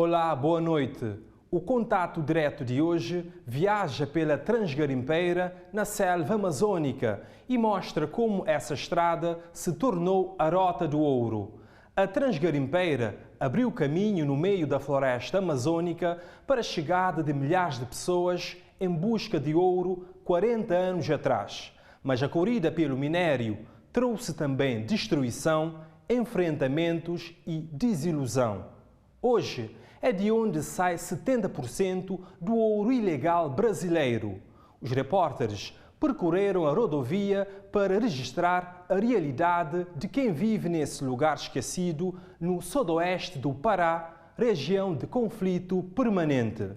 Olá, boa noite. O contato direto de hoje viaja pela Transgarimpeira, na selva amazônica, e mostra como essa estrada se tornou a Rota do Ouro. A Transgarimpeira abriu caminho no meio da floresta amazônica para a chegada de milhares de pessoas em busca de ouro 40 anos atrás. Mas a corrida pelo minério trouxe também destruição, enfrentamentos e desilusão. Hoje é de onde sai 70% do ouro ilegal brasileiro. Os repórteres percorreram a rodovia para registrar a realidade de quem vive nesse lugar esquecido no sudoeste do Pará, região de conflito permanente.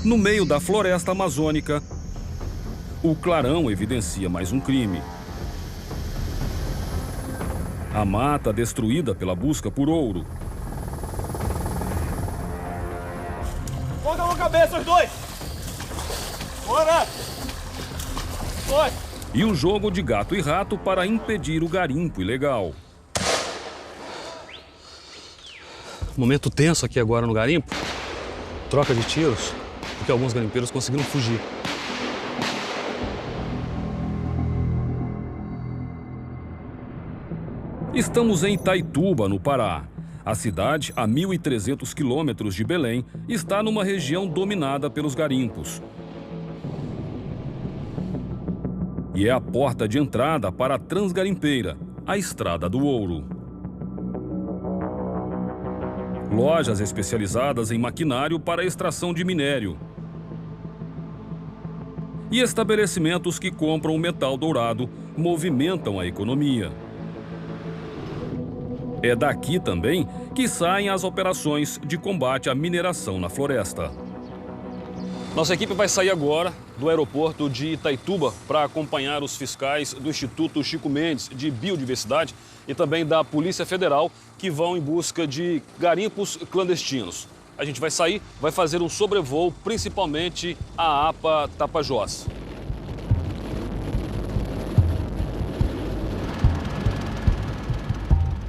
No meio da floresta amazônica, o clarão evidencia mais um crime. A mata destruída pela busca por ouro. Ponta a cabeça, os dois! Bora! Foi! E um jogo de gato e rato para impedir o garimpo ilegal. Momento tenso aqui agora no garimpo. Troca de tiros, porque alguns garimpeiros conseguiram fugir. Estamos em Itaituba, no Pará. A cidade, a 1.300 quilômetros de Belém, está numa região dominada pelos garimpos. E é a porta de entrada para a Transgarimpeira, a Estrada do Ouro. Lojas especializadas em maquinário para a extração de minério. E estabelecimentos que compram metal dourado movimentam a economia. É daqui também que saem as operações de combate à mineração na floresta. Nossa equipe vai sair agora do aeroporto de Itaituba para acompanhar os fiscais do Instituto Chico Mendes de Biodiversidade e também da Polícia Federal, que vão em busca de garimpos clandestinos. A gente vai sair, vai fazer um sobrevoo, principalmente a APA Tapajós.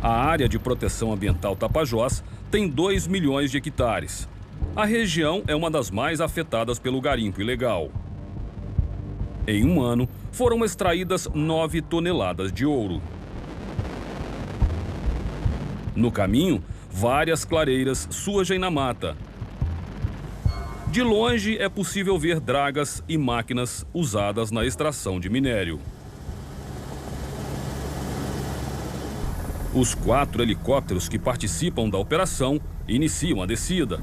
A área de proteção ambiental Tapajós tem 2 milhões de hectares. A região é uma das mais afetadas pelo garimpo ilegal. Em um ano, foram extraídas 9 toneladas de ouro. No caminho, várias clareiras surgem na mata. De longe é possível ver dragas e máquinas usadas na extração de minério. Os 4 helicópteros que participam da operação iniciam a descida.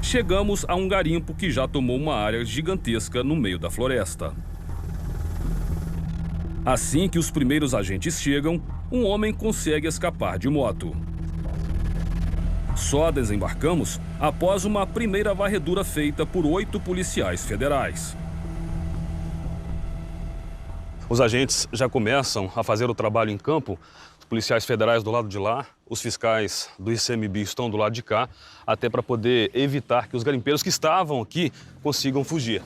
Chegamos a um garimpo que já tomou uma área gigantesca no meio da floresta. Assim que os primeiros agentes chegam, um homem consegue escapar de moto. Só desembarcamos após uma primeira varredura feita por 8 policiais federais. Os agentes já começam a fazer o trabalho em campo. Os policiais federais do lado de lá, os fiscais do ICMBio estão do lado de cá, até para poder evitar que os garimpeiros que estavam aqui consigam fugir.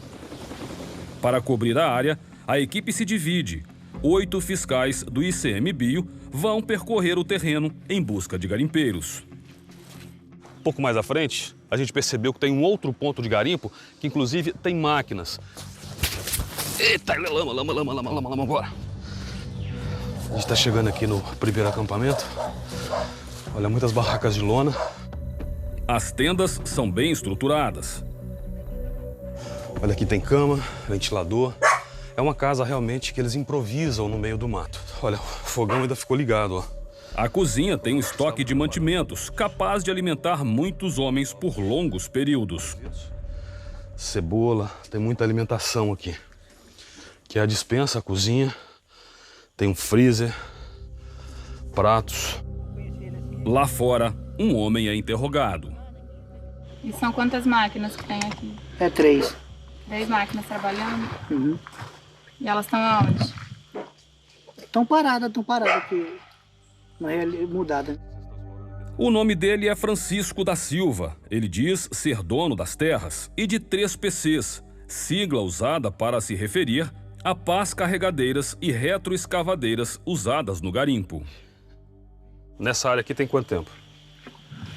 Para cobrir a área, a equipe se divide. 8 fiscais do ICMBio vão percorrer o terreno em busca de garimpeiros. Um pouco mais à frente, a gente percebeu que tem um outro ponto de garimpo, que inclusive tem máquinas. Eita, lama, bora. A gente tá chegando aqui no primeiro acampamento. Olha, muitas barracas de lona. As tendas são bem estruturadas. Olha, aqui tem cama, ventilador. É uma casa realmente que eles improvisam no meio do mato. Olha, o fogão ainda ficou ligado, ó. A cozinha tem um estoque de mantimentos capaz de alimentar muitos homens por longos períodos. Cebola, tem muita alimentação aqui. Aqui é a despensa, a cozinha, tem um freezer, pratos. Lá fora, um homem é interrogado. E são quantas máquinas que tem aqui? É 3. 3 máquinas trabalhando? Uhum. E elas estão aonde? Estão paradas aqui. Mas é mudada. O nome dele é Francisco da Silva. Ele diz ser dono das terras e de 3 PCs, sigla usada para se referir a pás carregadeiras e retroescavadeiras usadas no garimpo. Nessa área aqui tem quanto tempo?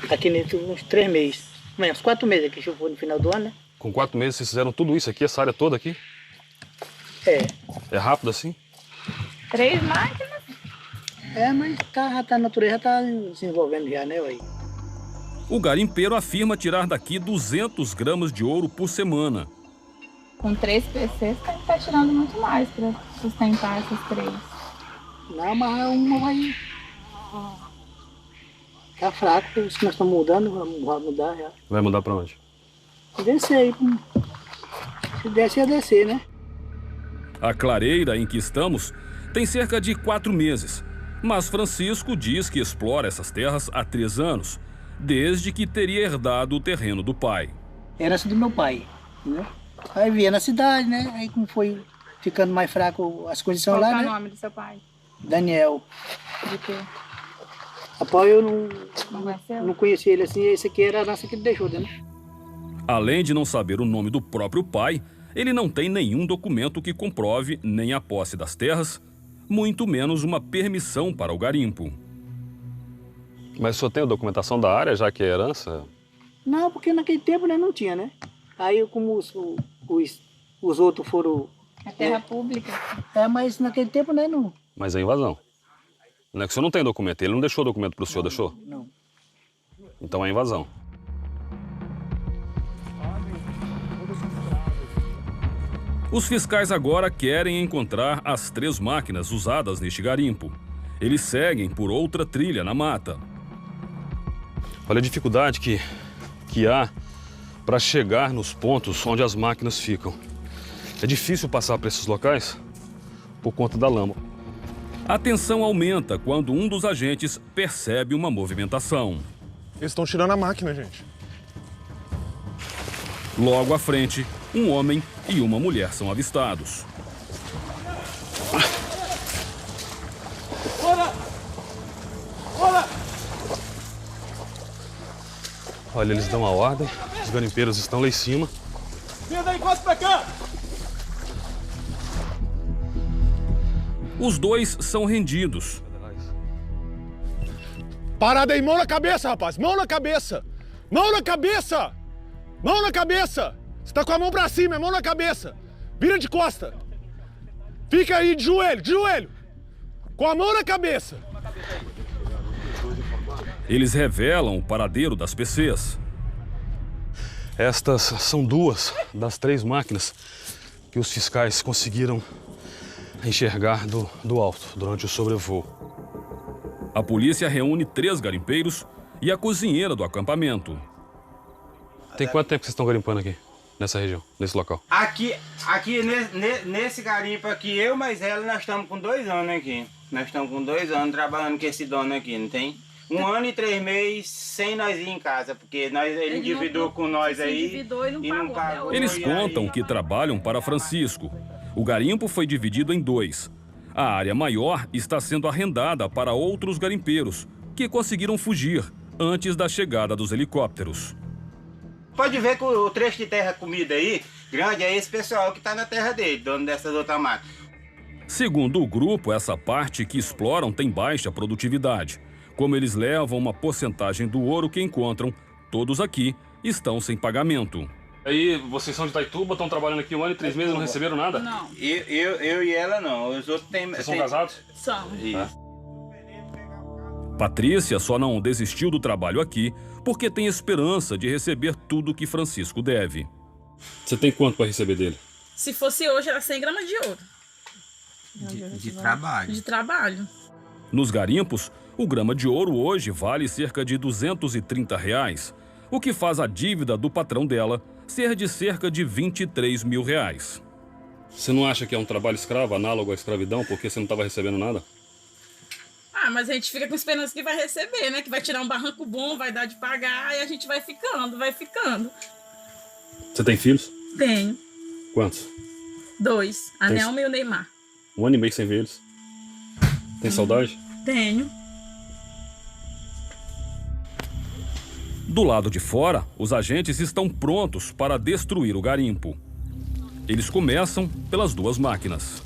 Aqui dentro uns 3 meses. Uns 4 meses aqui, choveu no final do ano, né? Com 4 meses vocês fizeram tudo isso aqui, essa área toda aqui? É. É rápido assim? 3 máquinas? Mas a natureza tá desenvolvendo já, né, aí. O garimpeiro afirma tirar daqui 200 gramas de ouro por semana. Com 3 PCs tem que estar tirando muito mais para sustentar essas 3. Não, mas uma vai... Tá fraco, se nós estamos mudando, vai mudar já. Vai mudar pra onde? Descer aí. Se descer, ia descer, né? A clareira em que estamos tem cerca de 4 meses. Mas Francisco diz que explora essas terras há 3 anos, desde que teria herdado o terreno do pai. Herança do meu pai, né? Aí via na cidade, né? Aí como foi ficando mais fraco as condições lá, Qual é né? o nome do seu pai? Daniel. De quê? Rapaz, eu Não conheceu? não conhecia ele assim, esse aqui era a herança que ele deixou, né? Além de não saber o nome do próprio pai, ele não tem nenhum documento que comprove nem a posse das terras, muito menos uma permissão para o garimpo. Mas o senhor tem a documentação da área, já que é herança? Não, porque naquele tempo, né, não tinha, né? Aí como os outros foram... É terra pública. Mas naquele tempo, né, não... Mas é invasão. Não é que o senhor não tem documento, ele não deixou documento para o senhor, deixou? Não. Então é invasão. Os fiscais agora querem encontrar as 3 máquinas usadas neste garimpo. Eles seguem por outra trilha na mata. Olha a dificuldade que há para chegar nos pontos onde as máquinas ficam. É difícil passar por esses locais por conta da lama. A tensão aumenta quando um dos agentes percebe uma movimentação. Eles estão tirando a máquina, gente. Logo à frente, um homem e uma mulher são avistados. Olha, eles dão a ordem, os garimpeiros estão lá em cima. Vem daí, quase pra cá! Os 2 são rendidos. Parada aí, mão na cabeça, rapaz! Mão na cabeça! Mão na cabeça! Mão na cabeça! Você tá com a mão pra cima, é mão na cabeça! Vira de costa! Fica aí de joelho, de joelho! Com a mão na cabeça! Eles revelam o paradeiro das PCs. Estas são 2 das 3 máquinas que os fiscais conseguiram enxergar do alto durante o sobrevoo. A polícia reúne 3 garimpeiros e a cozinheira do acampamento. Tem quanto tempo que vocês estão garimpando aqui, nessa região, nesse local? Aqui nesse garimpo aqui, eu mais ela, nós estamos com 2 anos aqui. Nós estamos com 2 anos trabalhando com esse dono aqui, não tem? 1 ano e 3 meses sem nós ir em casa, porque ele endividou com nós aí e não pagou. Eles contam que trabalham para Francisco. O garimpo foi dividido em 2. A área maior está sendo arrendada para outros garimpeiros, que conseguiram fugir antes da chegada dos helicópteros. Pode ver que o trecho de terra comida aí, grande, é esse pessoal que está na terra dele, dono dessas outras máquinas. Segundo o grupo, essa parte que exploram tem baixa produtividade. Como eles levam uma porcentagem do ouro que encontram, todos aqui estão sem pagamento. Aí, vocês são de Itaituba, estão trabalhando aqui 1 ano e 3 meses e não receberam nada? Não. Eu e ela não, os outros têm... Vocês são casados? São. Isso. Patrícia só não desistiu do trabalho aqui porque tem esperança de receber tudo que Francisco deve. Você tem quanto para receber dele? Se fosse hoje, era 100 gramas de ouro. De trabalho. De trabalho. Nos garimpos, o grama de ouro hoje vale cerca de R$230, o que faz a dívida do patrão dela ser de cerca de R$23 mil. Você não acha que é um trabalho escravo, análogo à escravidão, porque você não estava recebendo nada? Ah, mas a gente fica com esperança que vai receber, né? Que vai tirar um barranco bom, vai dar de pagar, e a gente vai ficando, vai ficando. Você tem filhos? Tenho. Quantos? 2. A Nelma e o Neymar. 1 ano e meio sem ver eles. Tem saudade? Tenho. Do lado de fora, os agentes estão prontos para destruir o garimpo. Eles começam pelas duas máquinas.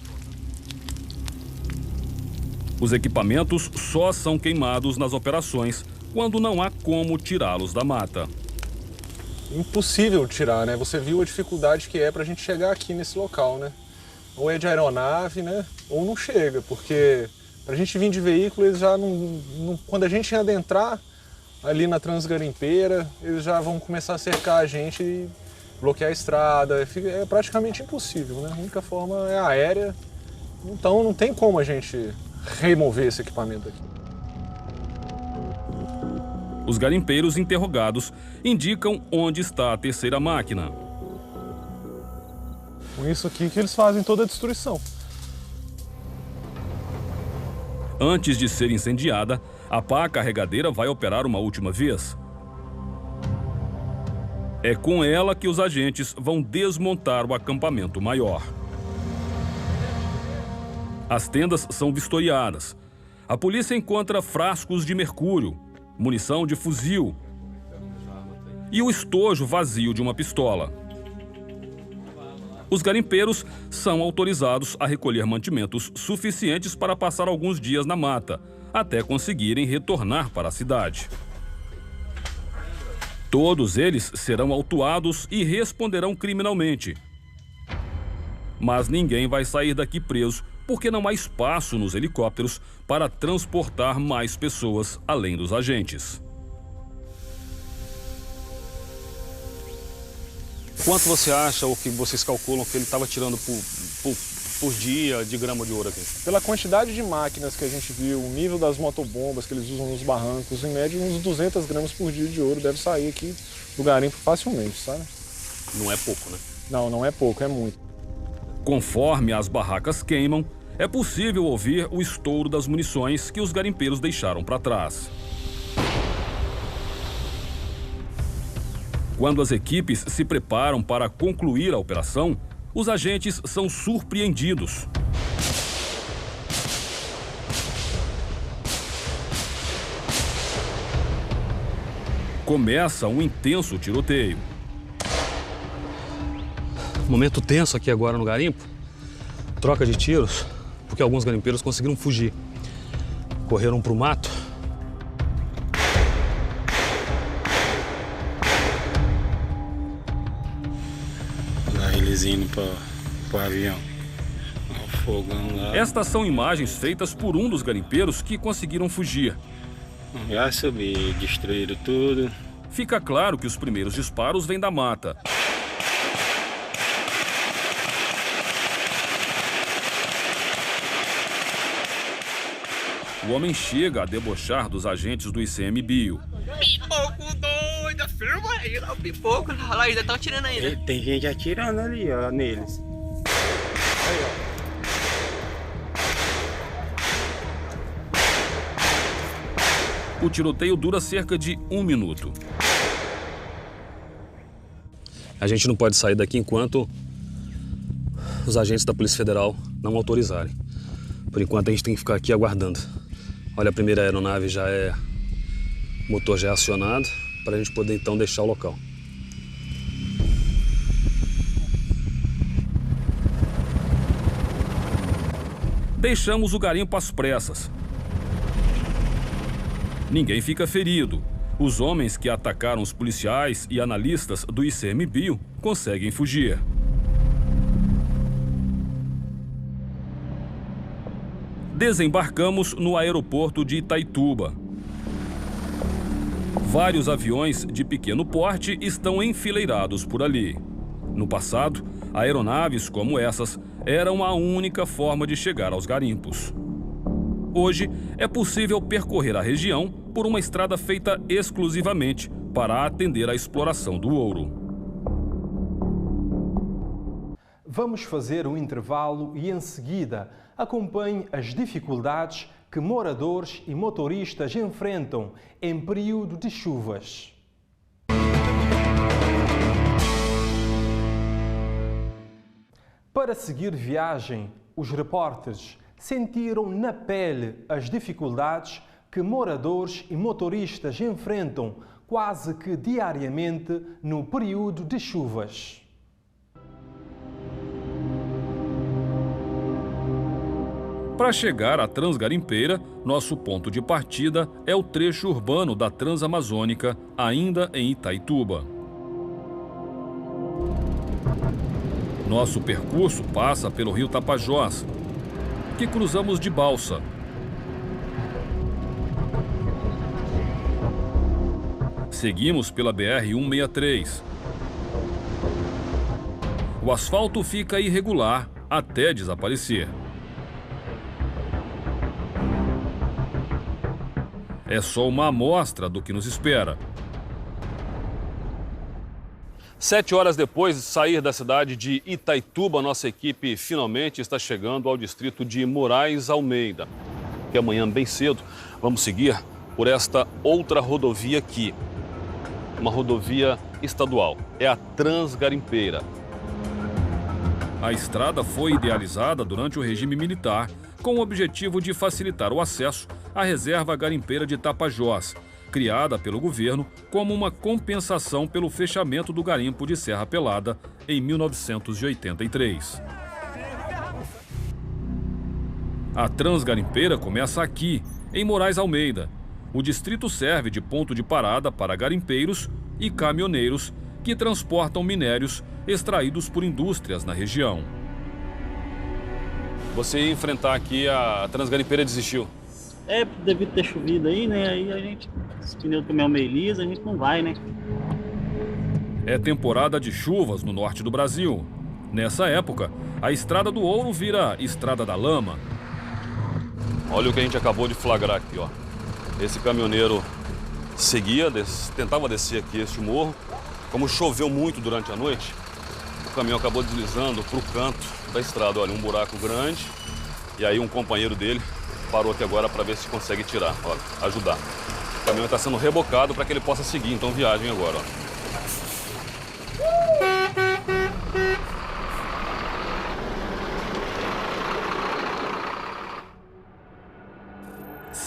Os equipamentos só são queimados nas operações quando não há como tirá-los da mata. Impossível tirar, né? Você viu a dificuldade que é pra gente chegar aqui nesse local, né? Ou é de aeronave, né? Ou não chega, porque pra gente vir de veículo, eles já não... Quando a gente adentrar ali na Transgarimpeira, eles já vão começar a cercar a gente e bloquear a estrada. É praticamente impossível, né? A única forma é aérea, então não tem como a gente remover esse equipamento aqui. Os garimpeiros interrogados indicam onde está a terceira máquina. Com isso aqui que eles fazem toda a destruição. Antes de ser incendiada, a pá carregadeira vai operar uma última vez. É com ela que os agentes vão desmontar o acampamento maior. As tendas são vistoriadas. A polícia encontra frascos de mercúrio, munição de fuzil e o estojo vazio de uma pistola. Os garimpeiros são autorizados a recolher mantimentos suficientes para passar alguns dias na mata, até conseguirem retornar para a cidade. Todos eles serão autuados e responderão criminalmente. Mas ninguém vai sair daqui preso, porque não há espaço nos helicópteros para transportar mais pessoas além dos agentes. Quanto você acha, ou que vocês calculam, que ele estava tirando por dia de grama de ouro aqui? Pela quantidade de máquinas que a gente viu, o nível das motobombas que eles usam nos barrancos, em média uns 200 gramas por dia de ouro deve sair aqui do garimpo facilmente, sabe? Não é pouco, né? Não, não é pouco, é muito. Conforme as barracas queimam, é possível ouvir o estouro das munições que os garimpeiros deixaram para trás. Quando as equipes se preparam para concluir a operação, os agentes são surpreendidos. Começa um intenso tiroteio. Momento tenso aqui agora no garimpo. Troca de tiros, porque alguns garimpeiros conseguiram fugir. Correram para o mato. Lá eles indo para o avião. O fogão lá. Estas são imagens feitas por um dos garimpeiros que conseguiram fugir. Já subi, destruíram tudo. Fica claro que os primeiros disparos vêm da mata. O homem chega a debochar dos agentes do ICMBio. Pipoco doido, filma aí, lá o pipoco, lá eles estão atirando ainda. Tem gente atirando ali, ó, neles. Aí, ó. O tiroteio dura cerca de 1 minuto. A gente não pode sair daqui enquanto os agentes da Polícia Federal não autorizarem. Por enquanto a gente tem que ficar aqui aguardando. Olha, a primeira aeronave o motor já é acionado, para a gente poder então deixar o local. Deixamos o garimpo às pressas. Ninguém fica ferido. Os homens que atacaram os policiais e analistas do ICMBio conseguem fugir. Desembarcamos no aeroporto de Itaituba. Vários aviões de pequeno porte estão enfileirados por ali. No passado, aeronaves como essas eram a única forma de chegar aos garimpos. Hoje, é possível percorrer a região por uma estrada feita exclusivamente para atender à exploração do ouro. Vamos fazer um intervalo e, em seguida, acompanhe as dificuldades que moradores e motoristas enfrentam em período de chuvas. Para seguir viagem, os repórteres sentiram na pele as dificuldades que moradores e motoristas enfrentam quase que diariamente no período de chuvas. Para chegar à Transgarimpeira, nosso ponto de partida é o trecho urbano da Transamazônica, ainda em Itaituba. Nosso percurso passa pelo rio Tapajós, que cruzamos de balsa. Seguimos pela BR-163. O asfalto fica irregular até desaparecer. É só uma amostra do que nos espera. 7 horas depois de sair da cidade de Itaituba, nossa equipe finalmente está chegando ao distrito de Moraes Almeida. Que amanhã, bem cedo, vamos seguir por esta outra rodovia aqui. Uma rodovia estadual. É a Transgarimpeira. A estrada foi idealizada durante o regime militar com o objetivo de facilitar o acesso à reserva garimpeira de Tapajós, criada pelo governo como uma compensação pelo fechamento do garimpo de Serra Pelada em 1983. A Transgarimpeira começa aqui, em Moraes Almeida. O distrito serve de ponto de parada para garimpeiros e caminhoneiros que transportam minérios extraídos por indústrias na região. Você ia enfrentar aqui, a Transgarimpeira desistiu? É, devido ter chovido aí, né? Aí a gente, os pneus caminhão meio liso, a gente não vai, né? É temporada de chuvas no norte do Brasil. Nessa época, a Estrada do Ouro vira Estrada da Lama. Olha o que a gente acabou de flagrar aqui, ó. Esse caminhoneiro seguia, tentava descer aqui este morro. Como choveu muito durante a noite, o caminhão acabou deslizando para o canto da estrada. Olha, um buraco grande. E aí um companheiro dele parou aqui agora para ver se consegue tirar, olha, ajudar. O caminhão está sendo rebocado para que ele possa seguir, então viagem agora, ó.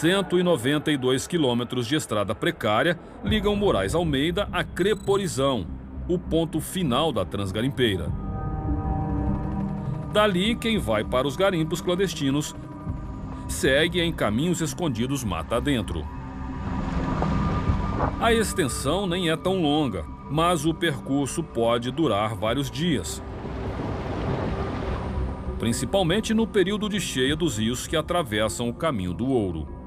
...192 quilômetros de estrada precária ligam Moraes Almeida a Creporizão, o ponto final da Transgarimpeira. Dali, quem vai para os garimpos clandestinos segue em caminhos escondidos mata adentro. A extensão nem é tão longa, mas o percurso pode durar vários dias. Principalmente no período de cheia dos rios que atravessam o caminho do ouro.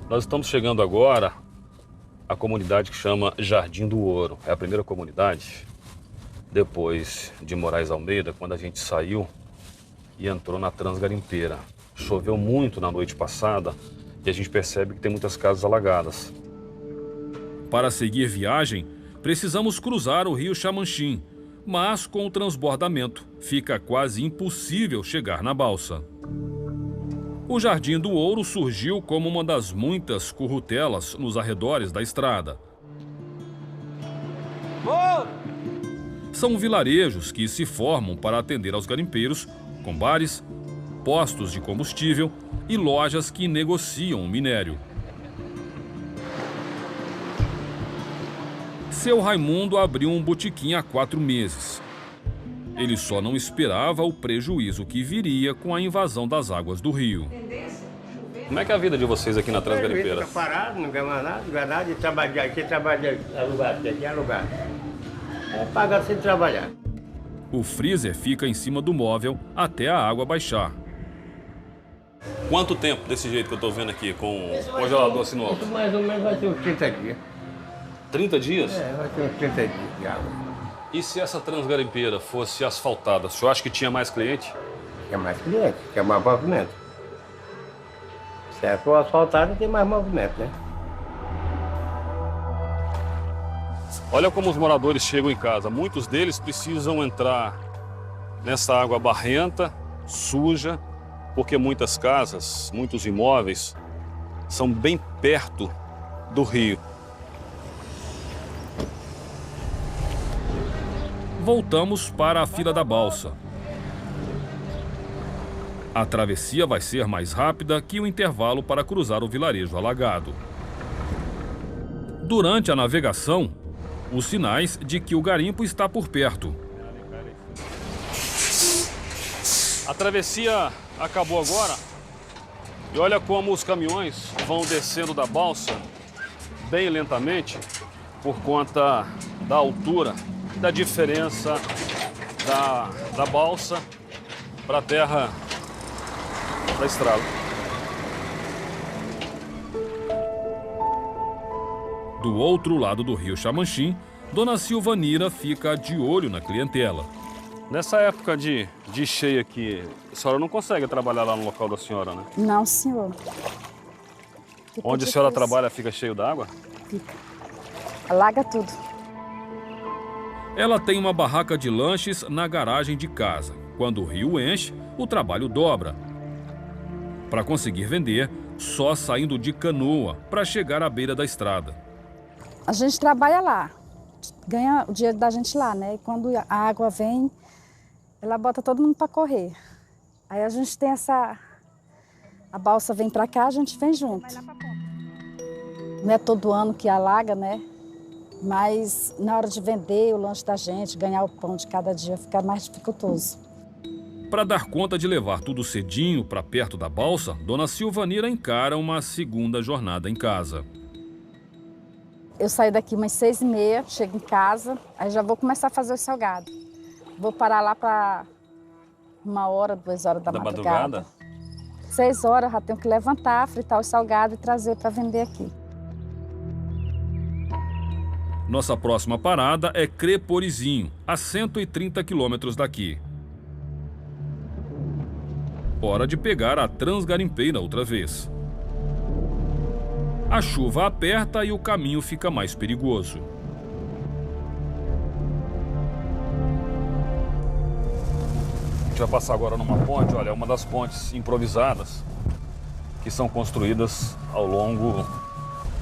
Nós estamos chegando agora à comunidade que chama Jardim do Ouro. É a primeira comunidade, depois de Moraes Almeida, quando a gente saiu e entrou na Transgarimpeira. Choveu muito na noite passada e a gente percebe que tem muitas casas alagadas. Para seguir viagem, precisamos cruzar o rio Xamanchim, mas com o transbordamento fica quase impossível chegar na balsa. O Jardim do Ouro surgiu como uma das muitas currutelas nos arredores da estrada. São vilarejos que se formam para atender aos garimpeiros, com bares, postos de combustível e lojas que negociam o minério. Seu Raimundo abriu um botequim há 4 meses. Ele só não esperava o prejuízo que viria com a invasão das águas do rio. Como é que é a vida de vocês aqui na Transgarimpeira? Fica parado, não ganha nada, não ganha nada, e trabalhar aqui, trabalhar alugado, aqui alugado. É pagar sem trabalhar. O freezer fica em cima do móvel até a água baixar. Quanto tempo desse jeito que eu estou vendo aqui, com o congelador assim no alto? Isso mais ou menos vai ter uns 30 dias. 30 dias? É, vai ter uns 30 dias de água. E se essa Transgarimpeira fosse asfaltada, o senhor acha que tinha mais cliente? Tinha mais cliente, tinha mais movimento. Se for asfaltada, tem mais movimento, né? Olha como os moradores chegam em casa. Muitos deles precisam entrar nessa água barrenta, suja, porque muitas casas, muitos imóveis são bem perto do rio. Voltamos para a fila da balsa. A travessia vai ser mais rápida que o intervalo para cruzar o vilarejo alagado. Durante a navegação, os sinais de que o garimpo está por perto. A travessia acabou agora e olha como os caminhões vão descendo da balsa bem lentamente por conta da altura, da diferença da balsa para a terra da estrada. Do outro lado do rio Xamanchim, Dona Silvanira fica de olho na clientela. Nessa época de cheia aqui, a senhora não consegue trabalhar lá no local da senhora, né? Não, senhor. Onde a senhora trabalha fica cheio d'água? Fica. Alaga tudo. Ela tem uma barraca de lanches na garagem de casa. Quando o rio enche, o trabalho dobra. Para conseguir vender, só saindo de canoa para chegar à beira da estrada. A gente trabalha lá, ganha o dinheiro da gente lá, né? E quando a água vem, ela bota todo mundo para correr. Aí a gente tem a balsa vem para cá, a gente vem junto. Não é todo ano que alaga, né? Mas na hora de vender o lanche da gente, ganhar o pão de cada dia, fica mais dificultoso. Para dar conta de levar tudo cedinho para perto da balsa, Dona Silvanira encara uma segunda jornada em casa. Eu saio daqui umas 6h30, chego em casa, aí já vou começar a fazer o salgado. Vou parar lá para 1h, 2h da madrugada. 6 horas já tenho que levantar, fritar o salgado e trazer para vender aqui. Nossa próxima parada é Creporizinho, a 130 quilômetros daqui. Hora de pegar a Transgarimpeira outra vez. A chuva aperta e o caminho fica mais perigoso. A gente vai passar agora numa ponte, olha, é uma das pontes improvisadas que são construídas ao longo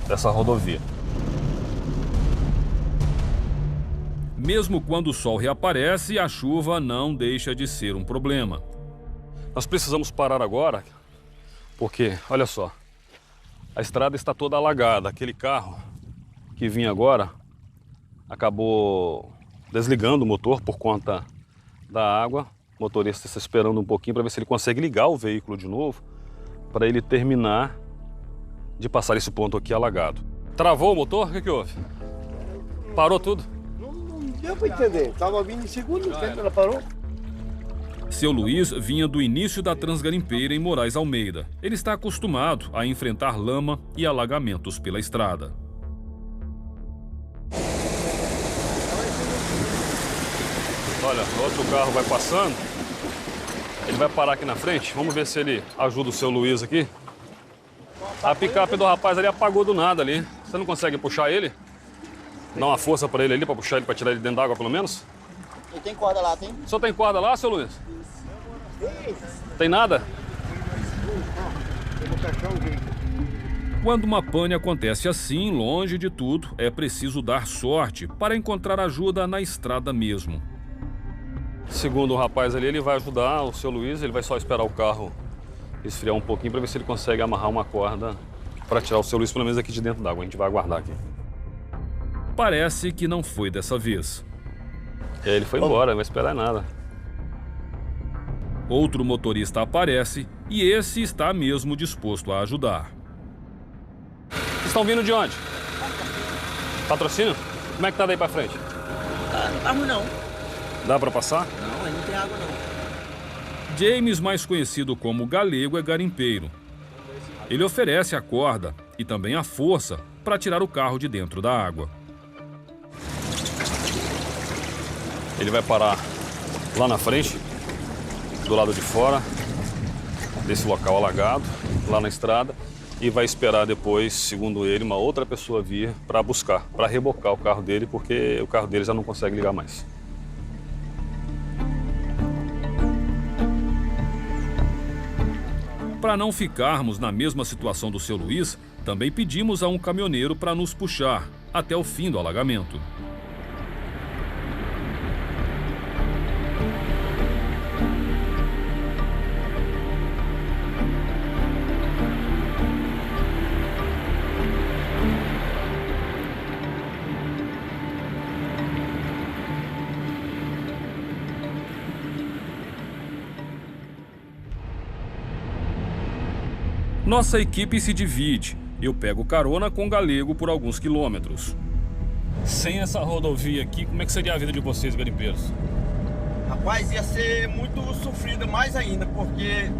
dessa rodovia. Mesmo quando o sol reaparece, a chuva não deixa de ser um problema. Nós precisamos parar agora, porque, olha só, a estrada está toda alagada. Aquele carro que vinha agora acabou desligando o motor por conta da água. O motorista está esperando um pouquinho para ver se ele consegue ligar o veículo de novo, para ele terminar de passar esse ponto aqui alagado. Travou o motor? O que houve? Parou tudo? Deu para entender, estava vindo em segundo tempo, ela parou. Seu Luiz vinha do início da Transgarimpeira em Moraes Almeida. Ele está acostumado a enfrentar lama e alagamentos pela estrada. Olha, outro carro vai passando. Ele vai parar aqui na frente. Vamos ver se ele ajuda o seu Luiz aqui. A picape do rapaz ali apagou do nada ali. Você não consegue puxar ele? Dá uma força para ele ali, para puxar ele, para tirar ele dentro d'água pelo menos? Ele tem corda lá, tem? O senhor tem corda lá, seu Luiz? Tem nada? Quando uma pane acontece assim, longe de tudo, é preciso dar sorte para encontrar ajuda na estrada mesmo. Segundo o rapaz ali, ele vai ajudar o seu Luiz, ele vai só esperar o carro esfriar um pouquinho para ver se ele consegue amarrar uma corda para tirar o seu Luiz pelo menos aqui de dentro d'água. A gente vai aguardar aqui. Parece que não foi dessa vez. Ele foi embora, não vai esperar nada. Outro motorista aparece e esse está mesmo disposto a ajudar. Vocês estão vindo de onde? Patrocínio? Como é que tá daí pra frente? Não tá ruim não. Dá pra passar? Não, aí não tem água não. James, mais conhecido como Galego, é garimpeiro. Ele oferece a corda e também a força para tirar o carro de dentro da água. Ele vai parar lá na frente, do lado de fora, desse local alagado, lá na estrada, e vai esperar depois, segundo ele, uma outra pessoa vir para buscar, para rebocar o carro dele, porque o carro dele já não consegue ligar mais. Para não ficarmos na mesma situação do seu Luiz, também pedimos a um caminhoneiro para nos puxar até o fim do alagamento. Nossa equipe se divide. Eu pego carona com o Galego por alguns quilômetros. Sem essa rodovia aqui, como é que seria a vida de vocês, garimpeiros? Rapaz, ia ser muito sofrida mais ainda, porque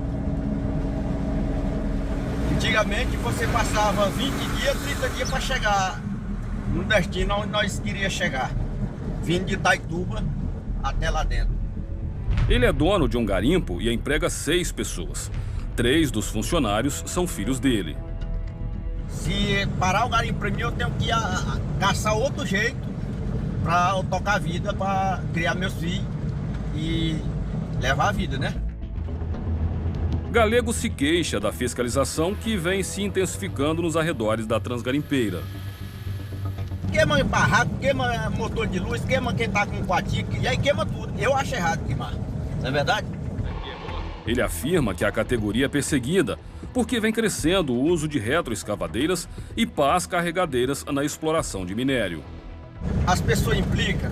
antigamente você passava 20 dias, 30 dias para chegar no destino onde nós queríamos chegar, vindo de Itaituba até lá dentro. Ele é dono de um garimpo e emprega 6 pessoas. 3 dos funcionários são filhos dele. Se parar o garimpo para mim, eu tenho que caçar outro jeito para tocar a vida, para criar meus filhos e levar a vida, né? Galego se queixa da fiscalização que vem se intensificando nos arredores da Transgarimpeira. Queima barraco, queima motor de luz, queima quem tá com quatique, e aí queima tudo. Eu acho errado queimar, não é verdade? Ele afirma que a categoria é perseguida porque vem crescendo o uso de retroescavadeiras e pás carregadeiras na exploração de minério. As pessoas implicam,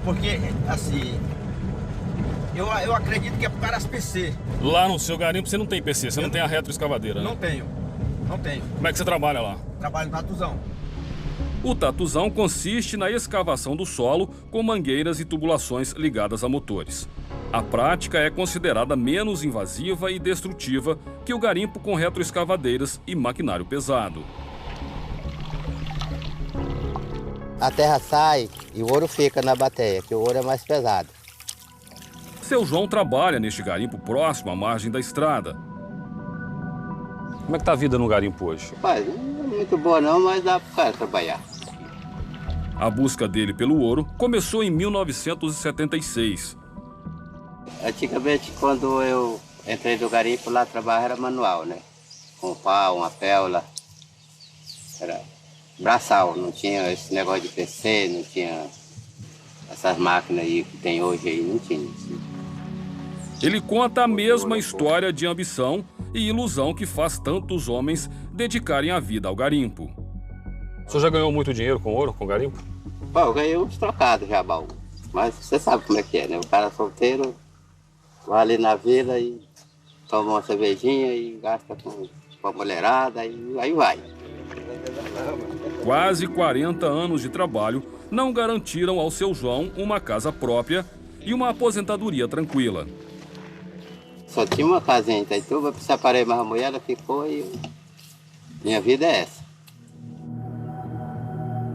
porque, assim, eu acredito que é por causa das PC. Lá no seu garimpo você não tem PC, você não tem a retroescavadeira, né? Não tenho. Como é que você trabalha lá? Trabalho no tatuzão. O tatuzão consiste na escavação do solo com mangueiras e tubulações ligadas a motores. A prática é considerada menos invasiva e destrutiva que o garimpo com retroescavadeiras e maquinário pesado. A terra sai e o ouro fica na bateia, que o ouro é mais pesado. Seu João trabalha neste garimpo próximo à margem da estrada. Como é que tá a vida no garimpo hoje? Pai, não é muito boa não, mas dá para o cara trabalhar. A busca dele pelo ouro começou em 1976. Antigamente, quando eu entrei no garimpo, lá trabalho era manual, né? Com pau, uma péula. Era braçal, não tinha esse negócio de PC, não tinha essas máquinas aí que tem hoje aí, não tinha. Ele conta a mesma história de ambição e ilusão que faz tantos homens dedicarem a vida ao garimpo. O senhor já ganhou muito dinheiro com ouro, com garimpo? Pô, eu ganhei uns trocados já, baú. Mas você sabe como é que é, né? O cara solteiro vai ali na vila e toma uma cervejinha e gasta com a mulherada e aí vai. Quase 40 anos de trabalho não garantiram ao seu João uma casa própria e uma aposentadoria tranquila. Só tinha uma casinha em Itaituba, se separei mais a mulher, ela ficou e minha vida é essa.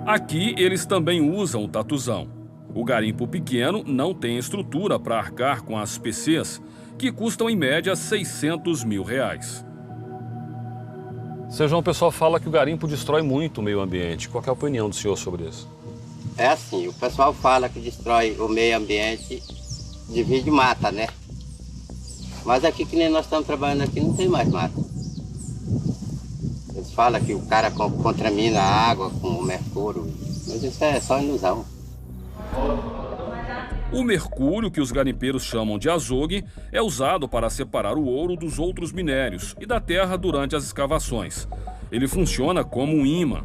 Aqui eles também usam o tatuzão. O garimpo pequeno não tem estrutura para arcar com as PCs, que custam em média R$600 mil. Seu João, o pessoal fala que o garimpo destrói muito o meio ambiente. Qual é a opinião do senhor sobre isso? É assim, o pessoal fala que destrói o meio ambiente, divide mata, né? Mas aqui, que nem nós estamos trabalhando aqui, não tem mais mata. Eles falam que o cara contamina a água com o mercúrio, mas isso é só ilusão. O mercúrio, que os garimpeiros chamam de azogue, é usado para separar o ouro dos outros minérios e da terra durante as escavações. Ele funciona como um ímã.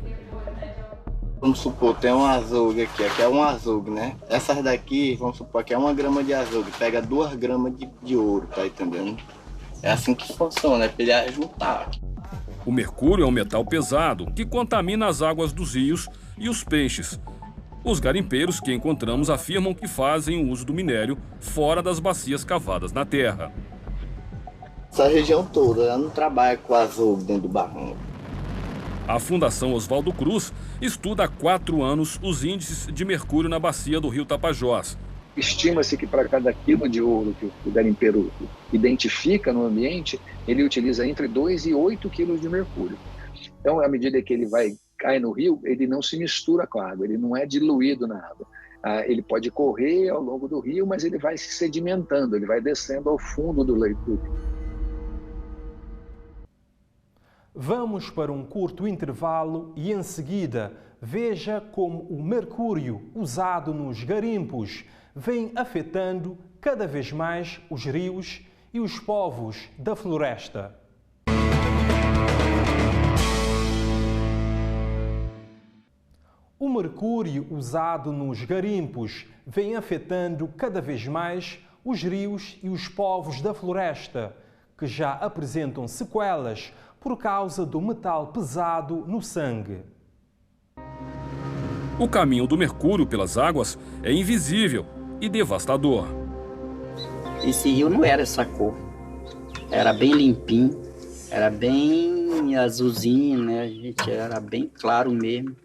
Vamos supor, tem um azogue aqui é um azogue, né? Essas daqui, vamos supor que é 1 grama de azogue, pega 2 gramas de ouro, tá entendendo? É assim que funciona, é pra ele juntar. O mercúrio é um metal pesado que contamina as águas dos rios e os peixes. Os garimpeiros que encontramos afirmam que fazem o uso do minério fora das bacias cavadas na terra. Essa região toda, ela não trabalha com azogue dentro do barranco. A Fundação Oswaldo Cruz estuda há 4 anos os índices de mercúrio na bacia do rio Tapajós. Estima-se que para cada quilo de ouro que o garimpeiro identifica no ambiente, ele utiliza entre 2 e 8 quilos de mercúrio. Então, à medida que ele cai no rio, ele não se mistura com a água, ele não é diluído na água. Ele pode correr ao longo do rio, mas ele vai se sedimentando, ele vai descendo ao fundo do leito do rio. Vamos para um curto intervalo e, em seguida, veja como o mercúrio usado nos garimpos vem afetando cada vez mais os rios e os povos da floresta. O mercúrio usado nos garimpos vem afetando cada vez mais os rios e os povos da floresta, que já apresentam sequelas por causa do metal pesado no sangue. O caminho do mercúrio pelas águas é invisível e devastador. Esse rio não era essa cor, era bem limpinho, era bem azulzinho, né? A gente era bem claro mesmo.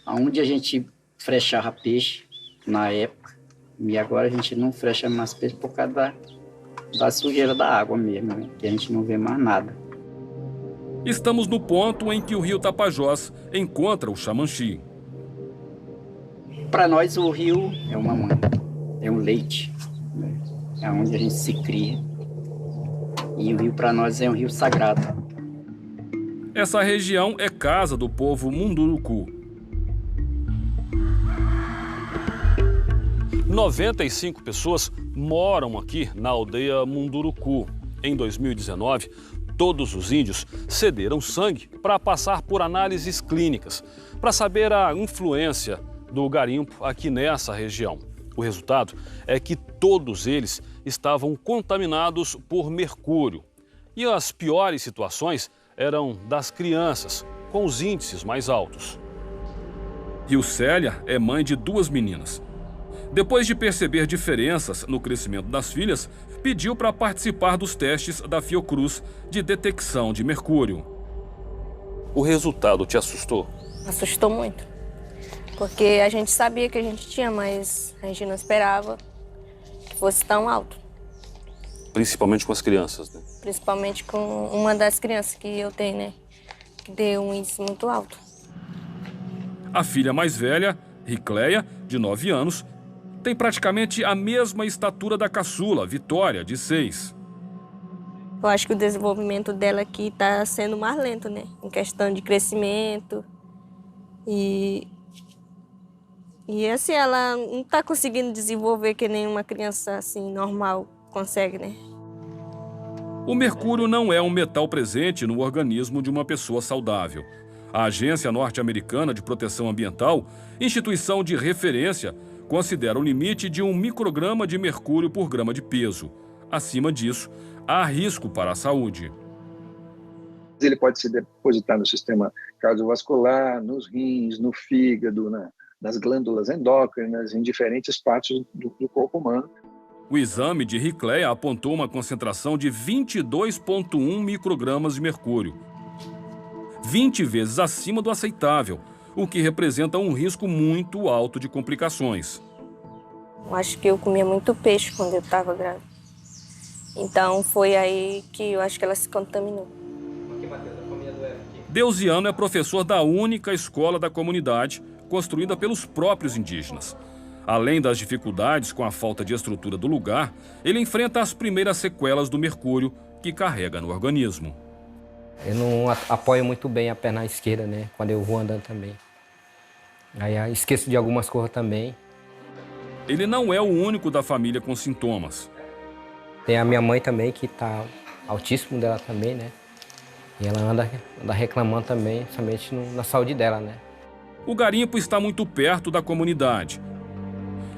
Onde a gente frechava peixe na época, e agora a gente não frecha mais peixe por causa da sujeira da água mesmo, né? Que a gente não vê mais nada. Estamos no ponto em que o rio Tapajós encontra o Xamanxim. Para nós o rio é uma mãe, é um leite, né? É onde a gente se cria. E o rio para nós é um rio sagrado. Essa região é casa do povo Munduruku. 95 pessoas moram aqui na aldeia Munduruku. Em 2019, todos os índios cederam sangue para passar por análises clínicas, para saber a influência do garimpo aqui nessa região. O resultado é que todos eles estavam contaminados por mercúrio. E as piores situações eram das crianças, com os índices mais altos. Rilcélia é mãe de 2 meninas. Depois de perceber diferenças no crescimento das filhas, pediu para participar dos testes da Fiocruz de detecção de mercúrio. O resultado te assustou? Assustou muito, porque a gente sabia que a gente tinha, mas a gente não esperava que fosse tão alto. Principalmente com as crianças, né? Principalmente com uma das crianças que eu tenho, né? Que deu um índice muito alto. A filha mais velha, Ricleia, de 9 anos, tem praticamente a mesma estatura da caçula, Vitória, de 6. Eu acho que o desenvolvimento dela aqui está sendo mais lento, né? Em questão de crescimento. E assim, ela não está conseguindo desenvolver que nem uma criança assim, normal consegue, né? O mercúrio não é um metal presente no organismo de uma pessoa saudável. A Agência Norte-Americana de Proteção Ambiental, instituição de referência, considera o limite de 1 micrograma de mercúrio por grama de peso. Acima disso, há risco para a saúde. Ele pode se depositar no sistema cardiovascular, nos rins, no fígado, nas glândulas endócrinas, em diferentes partes do corpo humano. O exame de Ricleia apontou uma concentração de 22,1 microgramas de mercúrio, 20 vezes acima do aceitável, o que representa um risco muito alto de complicações. Eu acho que eu comia muito peixe quando eu estava grávida. Então foi aí que eu acho que ela se contaminou. Deusiano é professor da única escola da comunidade, construída pelos próprios indígenas. Além das dificuldades com a falta de estrutura do lugar, ele enfrenta as primeiras sequelas do mercúrio que carrega no organismo. Eu não apoio muito bem a perna esquerda, né? Quando eu vou andando também. Aí eu esqueço de algumas coisas também. Ele não é o único da família com sintomas. Tem a minha mãe também, que está autíssimo dela também, né? E ela anda reclamando também, somente na saúde dela, né? O garimpo está muito perto da comunidade.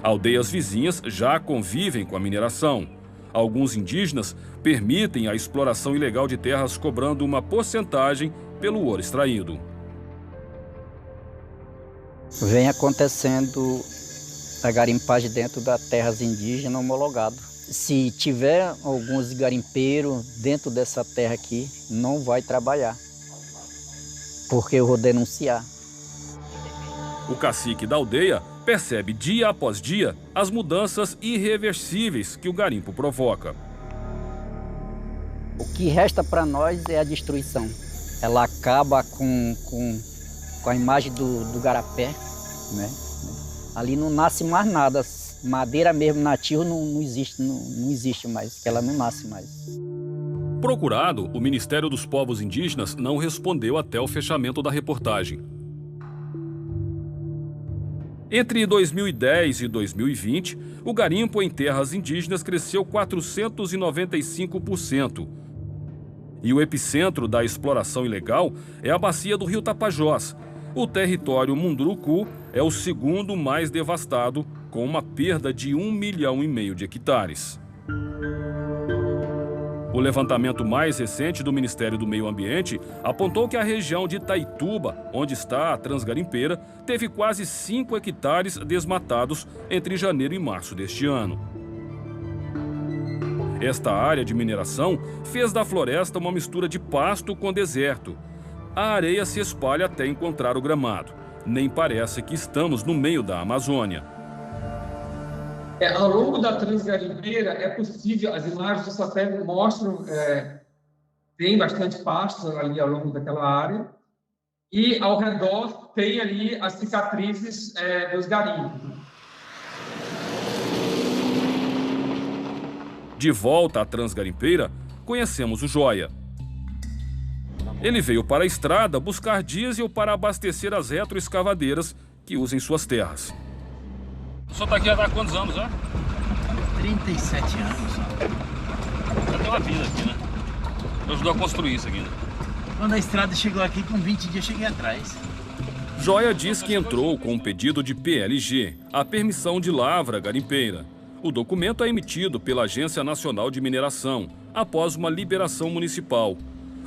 Aldeias vizinhas já convivem com a mineração. Alguns indígenas permitem a exploração ilegal de terras cobrando uma porcentagem pelo ouro extraído. Vem acontecendo a garimpagem dentro das terras indígenas homologado. Se tiver alguns garimpeiros dentro dessa terra aqui, não vai trabalhar, porque eu vou denunciar. O cacique da aldeia percebe dia após dia as mudanças irreversíveis que o garimpo provoca. O que resta para nós é a destruição. Ela acaba com a imagem do garapé, né? Ali não nasce mais nada. Madeira mesmo nativa não existe mais, que ela não nasce mais. Procurado, o Ministério dos Povos Indígenas não respondeu até o fechamento da reportagem. Entre 2010 e 2020, o garimpo em terras indígenas cresceu 495%. E o epicentro da exploração ilegal é a bacia do rio Tapajós. O território Munduruku é o segundo mais devastado, com uma perda de 1,5 milhão de hectares. O levantamento mais recente do Ministério do Meio Ambiente apontou que a região de Itaituba, onde está a Transgarimpeira, teve quase 5 hectares desmatados entre janeiro e março deste ano. Esta área de mineração fez da floresta uma mistura de pasto com deserto. A areia se espalha até encontrar o gramado. Nem parece que estamos no meio da Amazônia. Ao longo da Transgarimpeira é possível, as imagens do satélite mostram, tem bastante pasto ali ao longo daquela área, e ao redor tem ali as cicatrizes dos garimpos. De volta à Transgarimpeira, conhecemos o Joia. Ele veio para a estrada buscar diesel para abastecer as retroescavadeiras que usa em suas terras. O senhor está aqui há quantos anos, né? 37 anos. Já tem uma vida aqui, né? Ajudou a construir isso aqui, né? Quando a estrada chegou aqui, com 20 dias, cheguei atrás. Joia diz que entrou com um pedido de PLG, a permissão de lavra garimpeira. O documento é emitido pela Agência Nacional de Mineração, após uma liberação municipal.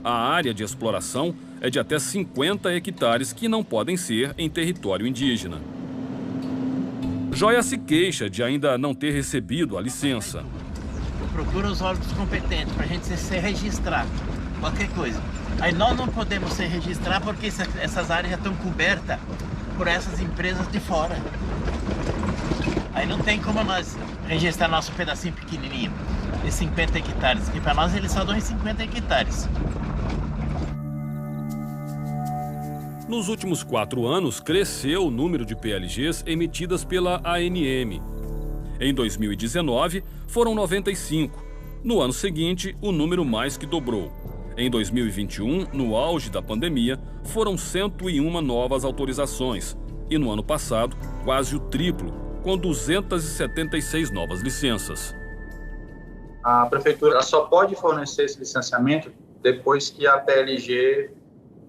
A área de exploração é de até 50 hectares que não podem ser em território indígena. Joia se queixa de ainda não ter recebido a licença. Procura os órgãos competentes para a gente se registrar, qualquer coisa. Aí nós não podemos se registrar porque essas áreas já estão cobertas por essas empresas de fora. Aí não tem como nós registrar nosso pedacinho pequenininho, de 50 hectares, que para nós eles só dão em 50 hectares. Nos últimos 4 anos, cresceu o número de PLGs emitidas pela ANM. Em 2019, foram 95. No ano seguinte, o número mais que dobrou. Em 2021, no auge da pandemia, foram 101 novas autorizações. E no ano passado, quase o triplo, com 276 novas licenças. A prefeitura só pode fornecer esse licenciamento depois que a PLG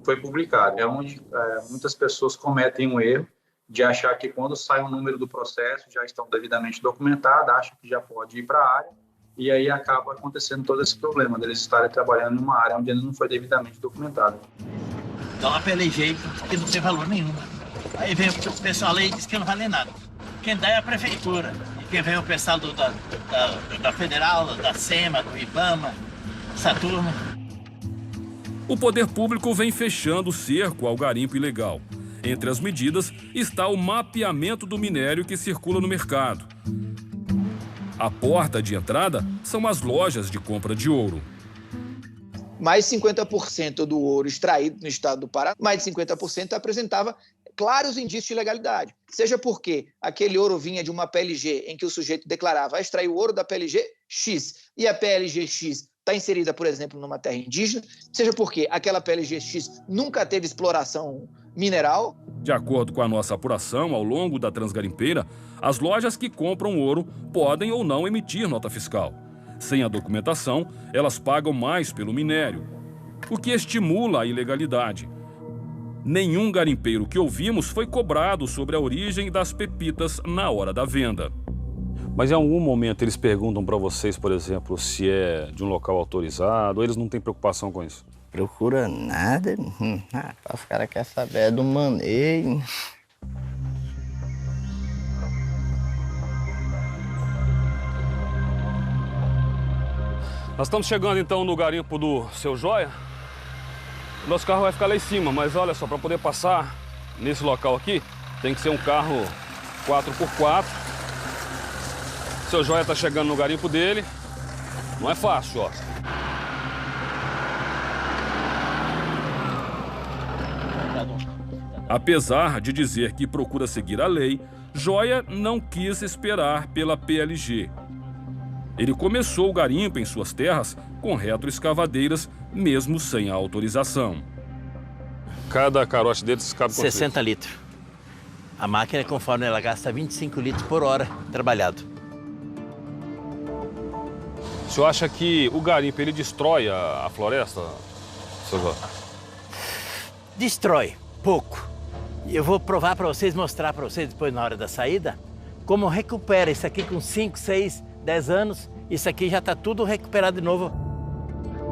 foi publicada. É onde muitas pessoas cometem um erro de achar que quando sai um número do processo já estão devidamente documentados, acham que já pode ir para a área, e aí acaba acontecendo todo esse problema deles estarem trabalhando em uma área onde ainda não foi devidamente documentado. Então a PLG que não tem valor nenhum. Aí vem o pessoal aí e diz que não vale nada. Quem dá é a prefeitura. E quem vem o pessoal da Federal, da SEMA, do IBAMA, essa turma. O poder público vem fechando o cerco ao garimpo ilegal. Entre as medidas está o mapeamento do minério que circula no mercado. A porta de entrada são as lojas de compra de ouro. Mais 50% do ouro extraído no estado do Pará, mais de 50% apresentava claros indícios de ilegalidade. Seja porque aquele ouro vinha de uma PLG em que o sujeito declarava extrair o ouro da PLG X e a PLG X está inserida, por exemplo, numa terra indígena, seja porque aquela PLG X nunca teve exploração mineral. De acordo com a nossa apuração, ao longo da Transgarimpeira, as lojas que compram ouro podem ou não emitir nota fiscal. Sem a documentação, elas pagam mais pelo minério, o que estimula a ilegalidade. Nenhum garimpeiro que ouvimos foi cobrado sobre a origem das pepitas na hora da venda. Mas em algum momento eles perguntam para vocês, por exemplo, se é de um local autorizado, ou eles não têm preocupação com isso? Procura nada. Os caras querem saber do manejo. Nós estamos chegando então no garimpo do Seu Joia. Nosso carro vai ficar lá em cima, mas olha só, para poder passar nesse local aqui, tem que ser um carro 4x4. Seu Joia está chegando no garimpo dele. Não é fácil, ó. Apesar de dizer que procura seguir a lei, Joia não quis esperar pela PLG. Ele começou o garimpo em suas terras com retroescavadeiras, mesmo sem a autorização. Cada carote deles cabe quanto? 60 litros. A máquina, conforme ela gasta 25 litros por hora trabalhado. O senhor acha que o garimpo ele destrói a floresta, seu João? Destrói, pouco. Eu vou provar para vocês, mostrar para vocês depois na hora da saída, como recupera isso aqui com 5, 6, 10 anos. Isso aqui já está tudo recuperado de novo.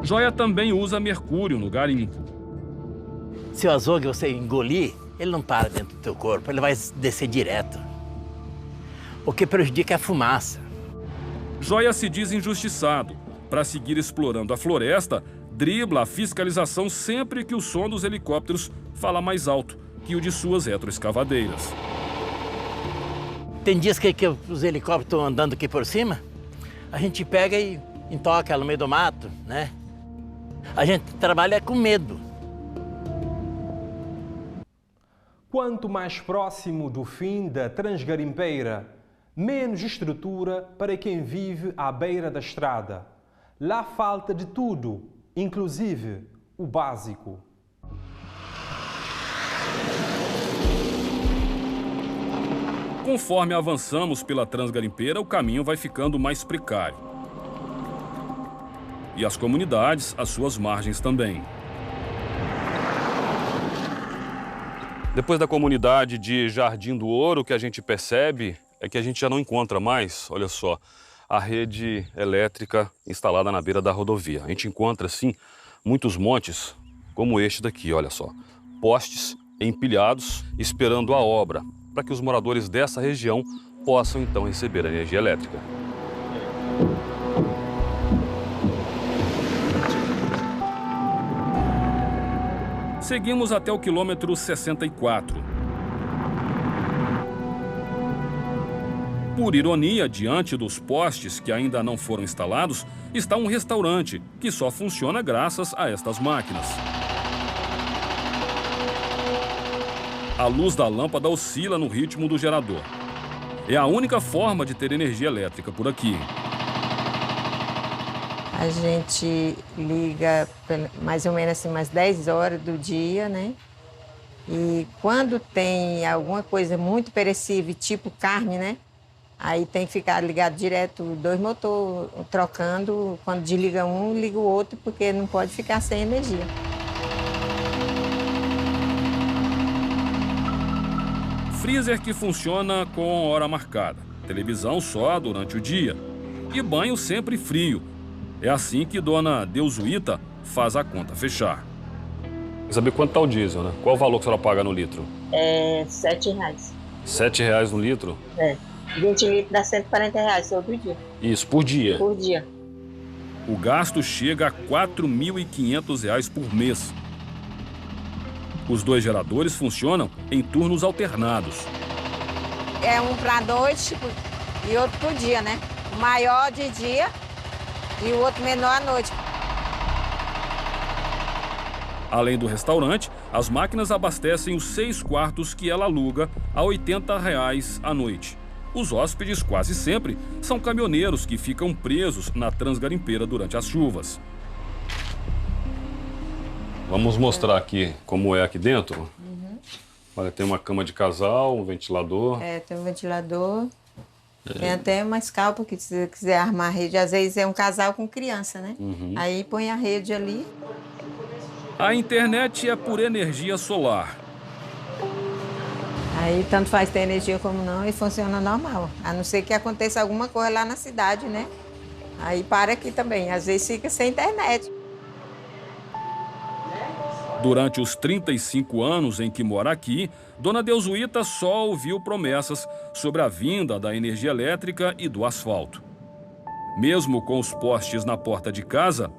Joia também usa mercúrio no garimpo. Se o azogue você engolir, ele não para dentro do teu corpo, ele vai descer direto. O que prejudica é a fumaça. Joia se diz injustiçado. Para seguir explorando a floresta, dribla a fiscalização sempre que o som dos helicópteros fala mais alto que o de suas retroescavadeiras. Tem dias que os helicópteros estão andando aqui por cima, a gente pega e intoca ela no meio do mato, né? A gente trabalha com medo. Quanto mais próximo do fim da Transgarimpeira, menos estrutura para quem vive à beira da estrada. Lá falta de tudo, inclusive o básico. Conforme avançamos pela Transgarimpeira, o caminho vai ficando mais precário. E as comunidades, às suas margens também. Depois da comunidade de Jardim do Ouro, o que a gente percebe é que a gente já não encontra mais, olha só, a rede elétrica instalada na beira da rodovia. A gente encontra, sim, muitos montes, como este daqui, olha só. Postes empilhados, esperando a obra, para que os moradores dessa região possam, então, receber a energia elétrica. Seguimos até o quilômetro 64. Por ironia, diante dos postes que ainda não foram instalados, está um restaurante que só funciona graças a estas máquinas. A luz da lâmpada oscila no ritmo do gerador. É a única forma de ter energia elétrica por aqui. A gente liga mais ou menos assim umas 10 horas do dia, né? E quando tem alguma coisa muito perecível, tipo carne, né? Aí tem que ficar ligado direto, 2 motores trocando. Quando desliga um, liga o outro, porque não pode ficar sem energia. Freezer que funciona com hora marcada. Televisão só durante o dia. E banho sempre frio. É assim que dona Deusuíta faz a conta fechar. Quer saber quanto está o diesel, né? Qual o valor que a senhora paga no litro? É R$7. R$7 no litro? É. 20 litros dá R$140 todo dia. Isso, por dia? Por dia. O gasto chega a R$4.500 por mês. Os 2 geradores funcionam em turnos alternados. É um para noite e outro pro dia, né? O maior de dia e o outro menor à noite. Além do restaurante, as máquinas abastecem os 6 quartos que ela aluga a R$80 à noite. Os hóspedes quase sempre são caminhoneiros que ficam presos na Transgarimpeira durante as chuvas. Vamos mostrar aqui como é aqui dentro. Olha, tem uma cama de casal, um ventilador. É, tem um ventilador. Tem até uma escalpa que se você quiser armar a rede. Às vezes é um casal com criança, né? Aí põe a rede ali. A internet é por energia solar. Aí tanto faz ter energia como não e funciona normal. A não ser que aconteça alguma coisa lá na cidade, né? Aí para aqui também. Às vezes fica sem internet. Durante os 35 anos em que mora aqui, dona Deusuíta só ouviu promessas sobre a vinda da energia elétrica e do asfalto. Mesmo com os postes na porta de casa,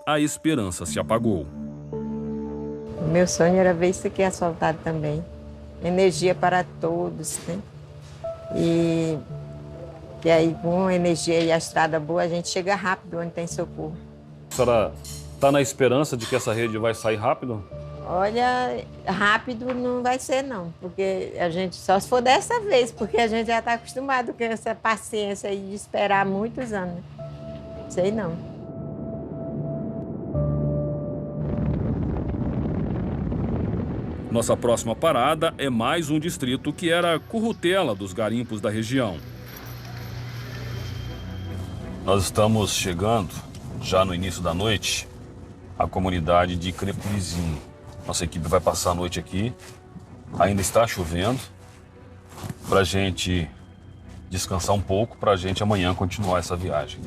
a esperança se apagou. O meu sonho era ver isso aqui asfaltado também. Energia para todos, né? E aí com energia e a estrada boa, a gente chega rápido onde tem socorro. A senhora está na esperança de que essa rede vai sair rápido? Olha, rápido não vai ser não, porque a gente só se for dessa vez, porque a gente já está acostumado com essa paciência aí de esperar muitos anos. Sei não. Nossa próxima parada é mais um distrito que era currutela dos garimpos da região. Nós estamos chegando, já no início da noite, à comunidade de Crepulizinho. Nossa equipe vai passar a noite aqui. Ainda está chovendo, para a gente descansar um pouco, para a gente amanhã continuar essa viagem.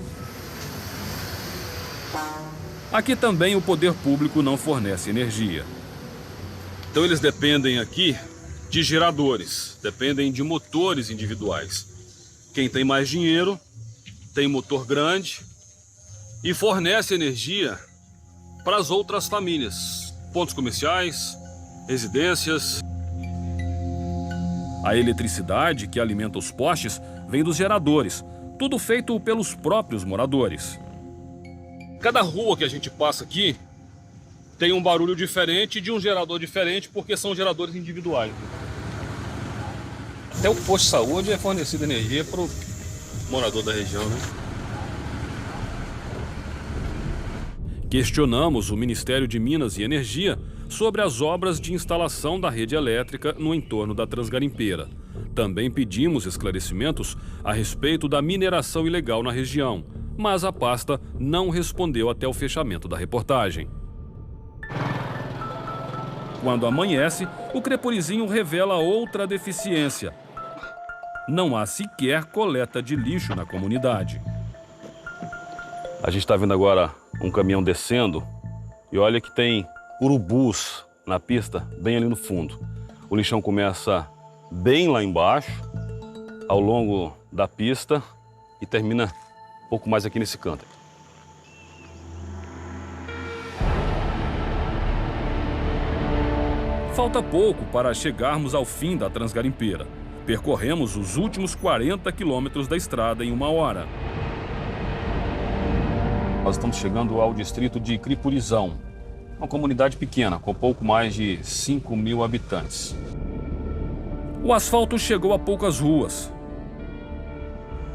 Aqui também o poder público não fornece energia. Então eles dependem aqui de geradores, dependem de motores individuais. Quem tem mais dinheiro tem motor grande e fornece energia para as outras famílias, pontos comerciais, residências. A eletricidade que alimenta os postes vem dos geradores, tudo feito pelos próprios moradores. Cada rua que a gente passa aqui tem um barulho diferente de um gerador diferente, porque são geradores individuais. Até o posto de saúde é fornecido energia para o morador da região, né? Questionamos o Ministério de Minas e Energia sobre as obras de instalação da rede elétrica no entorno da Transgarimpeira. Também pedimos esclarecimentos a respeito da mineração ilegal na região, mas a pasta não respondeu até o fechamento da reportagem. Quando amanhece, o Crepurizinho revela outra deficiência. Não há sequer coleta de lixo na comunidade. A gente está vendo agora um caminhão descendo e olha que tem urubus na pista, bem ali no fundo. O lixão começa bem lá embaixo, ao longo da pista, e termina um pouco mais aqui nesse canto. Falta pouco para chegarmos ao fim da Transgarimpeira. Percorremos os últimos 40 quilômetros da estrada em 1 hora. Nós estamos chegando ao distrito de Cripurizão, uma comunidade pequena, com pouco mais de 5.000 habitantes. O asfalto chegou a poucas ruas.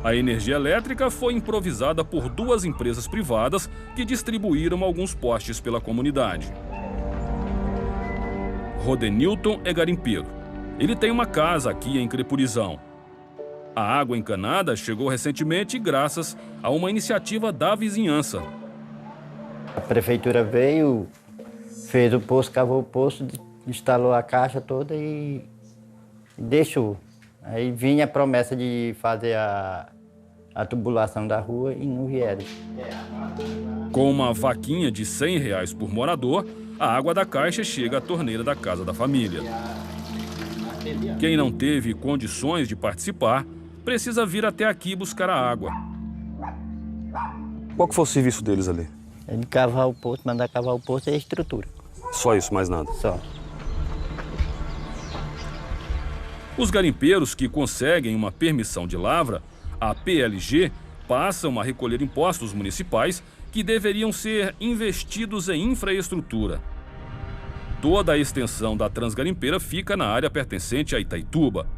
A energia elétrica foi improvisada por 2 empresas privadas que distribuíram alguns postes pela comunidade. Rodenilton é garimpeiro. Ele tem uma casa aqui em Cripurizão. A água encanada chegou recentemente graças a uma iniciativa da vizinhança. A prefeitura veio, fez o poço, cavou o poço, instalou a caixa toda e deixou. Aí vinha a promessa de fazer a tubulação da rua e não vieram. Com uma vaquinha de R$100 por morador, a água da caixa chega à torneira da casa da família. Quem não teve condições de participar, precisa vir até aqui buscar a água. Qual que foi o serviço deles ali? Ele cavar o poço, mandar cavar o poço e a estrutura. Só isso, mais nada? Só. Os garimpeiros que conseguem uma permissão de lavra, a PLG, passam a recolher impostos municipais que deveriam ser investidos em infraestrutura. Toda a extensão da Transgarimpeira fica na área pertencente a Itaituba.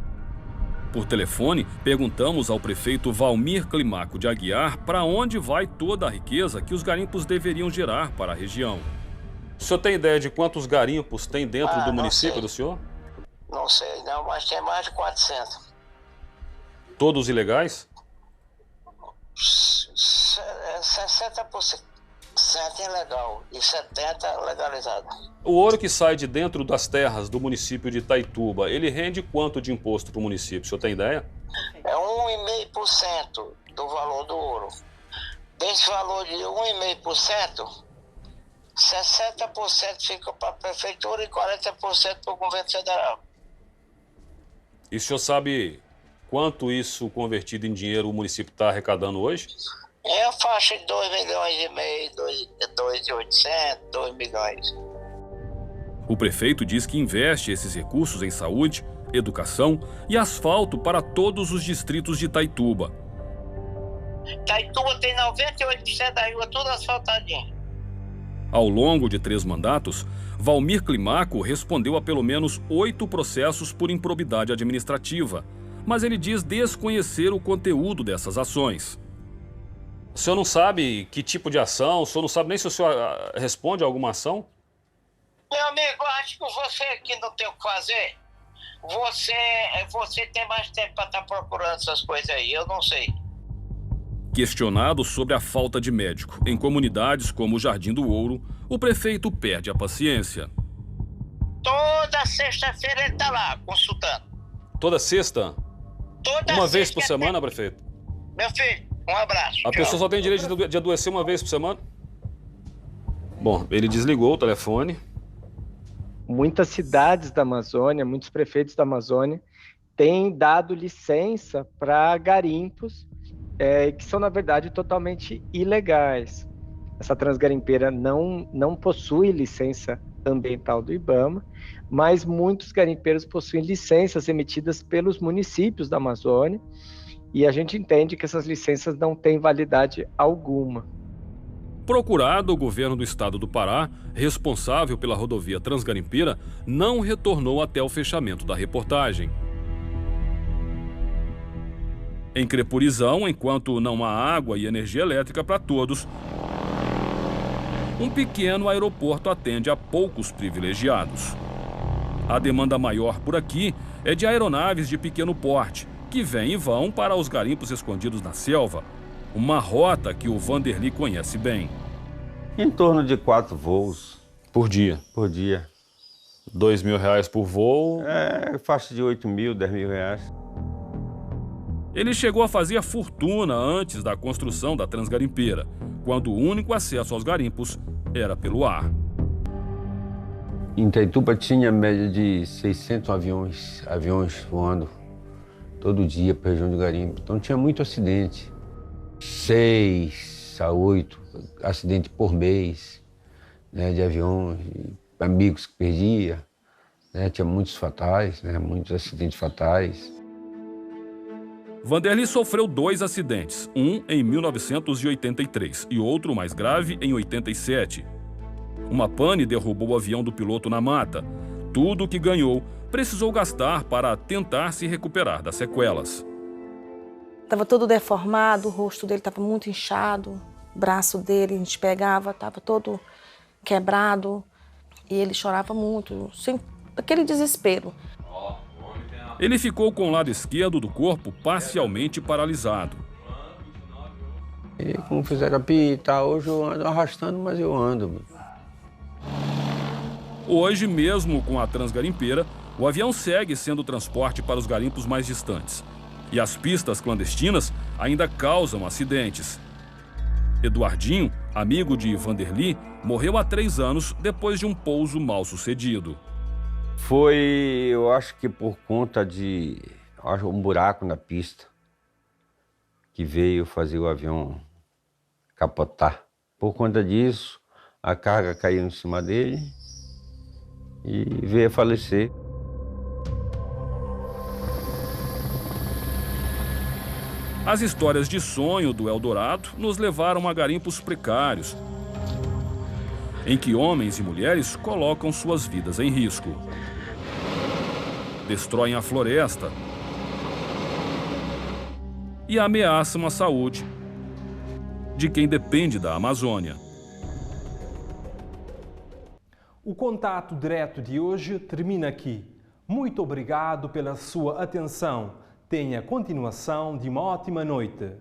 Por telefone, perguntamos ao prefeito Valmir Climaco de Aguiar para onde vai toda a riqueza que os garimpos deveriam gerar para a região. O senhor tem ideia de quantos garimpos tem dentro do município do senhor? Não sei, não, mas tem mais de 400. Todos ilegais? 60% ilegal e 70% legalizado. O ouro que sai de dentro das terras do município de Itaituba, ele rende quanto de imposto para o município? O senhor tem ideia? É 1,5% do valor do ouro. Desse valor de 1,5%, 60% fica para a prefeitura e 40% para o governo federal. E o senhor sabe quanto isso convertido em dinheiro o município está arrecadando hoje? É a faixa de 2,5 milhões, 2,800, 2 milhões. O prefeito diz que investe esses recursos em saúde, educação e asfalto para todos os distritos de Itaituba. Itaituba tem 98% da rua tudo asfaltadinho. Ao longo de 3 mandatos, Valmir Climaco respondeu a pelo menos 8 processos por improbidade administrativa, mas ele diz desconhecer o conteúdo dessas ações. O senhor não sabe que tipo de ação, o senhor não sabe nem se o senhor responde a alguma ação? Meu amigo, acho que você aqui não tem o que fazer. Você tem mais tempo para estar procurando essas coisas aí, eu não sei. Questionado sobre a falta de médico em comunidades como o Jardim do Ouro, o prefeito perde a paciência. Toda sexta-feira ele está lá, consultando. Toda sexta? Uma vez por semana, prefeito? Meu filho, um abraço. A pessoa só tem direito de adoecer uma vez por semana? Bom, ele desligou o telefone. Muitas cidades da Amazônia, muitos prefeitos da Amazônia têm dado licença para garimpos que são, na verdade, totalmente ilegais. Essa transgarimpeira não possui licença ambiental do IBAMA, mas muitos garimpeiros possuem licenças emitidas pelos municípios da Amazônia, e a gente entende que essas licenças não têm validade alguma. Procurado, o governo do estado do Pará, responsável pela rodovia Transgarimpeira, não retornou até o fechamento da reportagem. Em Crepurizão, enquanto não há água e energia elétrica para todos, um pequeno aeroporto atende a poucos privilegiados. A demanda maior por aqui é de aeronaves de pequeno porte, que vêm e vão para os garimpos escondidos na selva, uma rota que o Vanderly conhece bem. Em torno de 4 voos. Por dia? Por dia. R$2.000 por voo? Faixa de 8 mil, 10 mil reais. Ele chegou a fazer fortuna antes da construção da Transgarimpeira, quando o único acesso aos garimpos era pelo ar. Em Itaituba tinha média de 600 aviões voando todo dia para a região de garimpo. Então tinha muito acidente. 6 a 8 acidentes por mês, né, de aviões, amigos que perdia, né, tinha muitos fatais, né, muitos acidentes fatais. Vanderly sofreu 2 acidentes, um em 1983 e outro mais grave em 87. Uma pane derrubou o avião do piloto na mata. Tudo o que ganhou precisou gastar para tentar se recuperar das sequelas. Estava todo deformado, o rosto dele estava muito inchado, o braço dele a gente pegava, estava todo quebrado e ele chorava muito, sem aquele desespero. Ele ficou com o lado esquerdo do corpo parcialmente paralisado. E com fisioterapia e tal, hoje eu ando arrastando, mas eu ando. Hoje, mesmo com a Transgarimpeira, o avião segue sendo transporte para os garimpos mais distantes. E as pistas clandestinas ainda causam acidentes. Eduardinho, amigo de Vanderly, morreu há 3 anos depois de um pouso mal sucedido. Foi, eu acho que por conta de um buraco na pista que veio fazer o avião capotar. Por conta disso, a carga caiu em cima dele e veio a falecer. As histórias de sonho do Eldorado nos levaram a garimpos precários, em que homens e mulheres colocam suas vidas em risco. Destroem a floresta e ameaçam a saúde de quem depende da Amazônia. O contato direto de hoje termina aqui. Muito obrigado pela sua atenção. Tenha continuação de uma ótima noite.